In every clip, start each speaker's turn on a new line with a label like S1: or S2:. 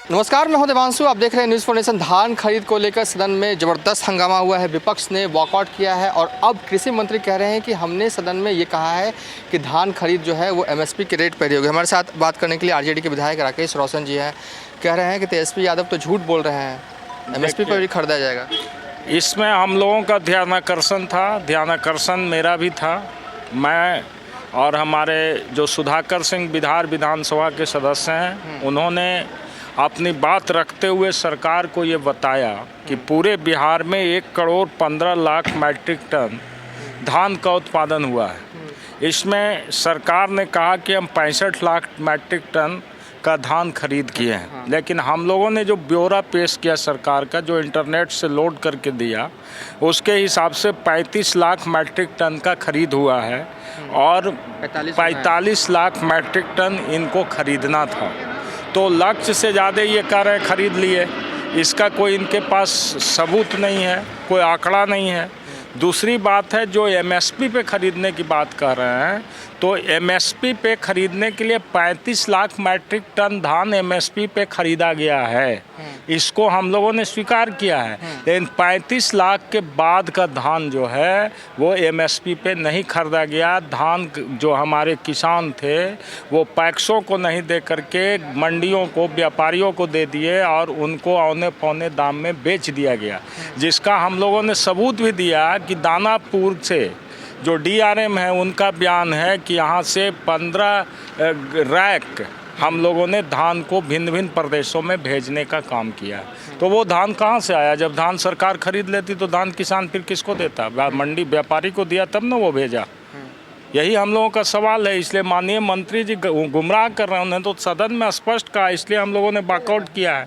S1: नमस्कार, मैं हूं देवांशु। आप देख रहे हैं न्यूज़ फॉर नेशन। धान खरीद को लेकर सदन में ज़बरदस्त हंगामा हुआ है। विपक्ष ने वॉकआउट किया है और अब कृषि मंत्री कह रहे हैं कि हमने सदन में ये कहा है कि धान खरीद जो है वो एमएसपी के रेट पर ही होगी। हमारे साथ बात करने के लिए आरजेडी के विधायक राकेश रोशन जी हैं। कह रहे हैं कि तेजस्वी यादव तो झूठ बोल रहे हैं, एमएसपी पर भी खरीदा जाएगा।
S2: इसमें हम लोगों का ध्यानाकर्षण था, ध्यानाकर्षण मेरा भी था। मैं और हमारे जो सुधाकर सिंह बिहार विधानसभा के सदस्य हैं, उन्होंने अपनी बात रखते हुए सरकार को ये बताया कि पूरे बिहार में 1,15,00,000 मैट्रिक टन धान का उत्पादन हुआ है। इसमें सरकार ने कहा कि हम 65 लाख मैट्रिक टन का धान खरीद किए हैं, लेकिन हम लोगों ने जो ब्यौरा पेश किया सरकार का, जो इंटरनेट से लोड करके दिया, उसके हिसाब से 35 लाख मैट्रिक टन का खरीद हुआ है और 45 लाख मैट्रिक टन इनको खरीदना था। तो लक्ष्य से ज़्यादा ये कह रहे हैं खरीद लिए। इसका कोई इनके पास सबूत नहीं है, कोई आंकड़ा नहीं है। दूसरी बात है, जो एमएसपी पे खरीदने की बात कर रहे हैं, तो एमएसपी पे खरीदने के लिए 35 लाख मैट्रिक टन धान एमएसपी पे खरीदा गया है। इसको हम लोगों ने स्वीकार किया है, लेकिन 35 लाख के बाद का धान जो है वो एमएसपी पे नहीं खरीदा गया। धान जो हमारे किसान थे वो पैक्सों को नहीं दे करके मंडियों को, व्यापारियों को दे दिए और उनको औने पौने दाम में बेच दिया गया, जिसका हम लोगों ने सबूत भी दिया कि दानापुर से जो डीआरएम है उनका बयान है कि यहाँ से 15 रैक हम लोगों ने धान को भिन्न भिन्न प्रदेशों में भेजने का काम किया। तो वो धान कहाँ से आया? जब धान सरकार खरीद लेती तो धान किसान फिर किसको देता? मंडी व्यापारी को दिया तब ना वो भेजा। यही हम लोगों का सवाल है। इसलिए माननीय मंत्री जी गुमराह कर रहे हैं। उन्होंने तो सदन में स्पष्ट कहा, इसलिए हम लोगों ने वॉकआउट किया है।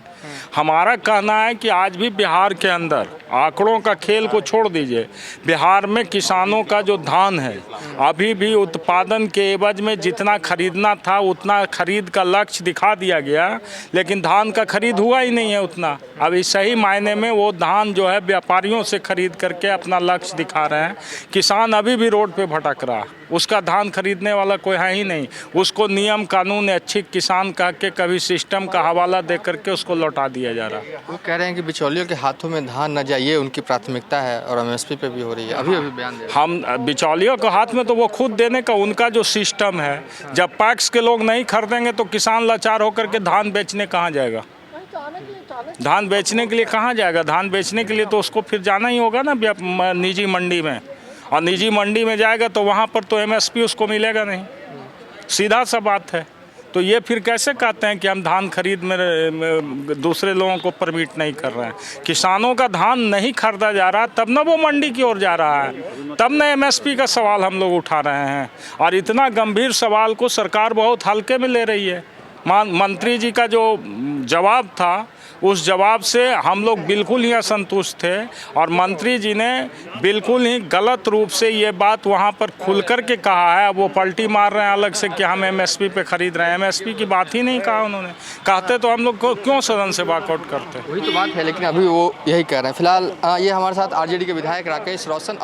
S2: हमारा कहना है कि आज भी बिहार के अंदर, आंकड़ों का खेल को छोड़ दीजिए, बिहार में किसानों का जो धान है अभी भी उत्पादन के एवज में जितना खरीदना था उतना खरीद का लक्ष्य दिखा दिया गया, लेकिन धान का खरीद हुआ ही नहीं है उतना। अभी सही मायने में वो धान जो है व्यापारियों से खरीद करके अपना लक्ष्य दिखा रहे हैं। किसान अभी भी रोड पे भटक रहा, उसका धान खरीदने वाला कोई है ही नहीं। उसको नियम कानून अच्छी किसान कह के कभी सिस्टम का हवाला दे करके उसको लौटा दिया जा रहा।
S1: वो कह रहे हैं कि बिचौलियों के हाथों में धान न जाइए, उनकी प्राथमिकता है और एमएसपी पे भी हो रही है। अभी बयान दे
S2: हम बिचौलियों के हाथ में तो वो खुद देने का उनका जो सिस्टम है, जब पैक्स के लोग नहीं खरीदेंगे तो किसान लाचार होकर के धान बेचने कहाँ जाएगा? धान बेचने के लिए कहाँ जाएगा? धान बेचने के लिए तो उसको फिर जाना ही होगा ना निजी मंडी में, और निजी मंडी में जाएगा तो वहाँ पर तो एमएसपी उसको मिलेगा नहीं। सीधा सा बात है। तो ये फिर कैसे कहते हैं कि हम धान खरीद में दूसरे लोगों को परमिट नहीं कर रहे हैं? किसानों का धान नहीं खरीदा जा रहा, तब ना वो मंडी की ओर जा रहा है, तब ना एमएसपी का सवाल हम लोग उठा रहे हैं। और इतना गंभीर सवाल को सरकार बहुत हल्के में ले रही है। मंत्री जी का जो जवाब था, उस जवाब से हम लोग बिल्कुल ही असंतुष्ट थे और मंत्री जी ने बिल्कुल ही गलत रूप से ये बात वहाँ पर खुल कर के कहा है। अब वो पलटी मार रहे हैं अलग से कि हम एमएसपी पे खरीद रहे हैं। एमएसपी की बात ही नहीं कहा उन्होंने। कहते तो हम लोग को क्यों सदन से वॉकआउट करते?
S1: वही तो बात है, लेकिन अभी वो यही कह रहे हैं। फिलहाल ये हमारे साथ आरजेडी के विधायक राकेश रोशन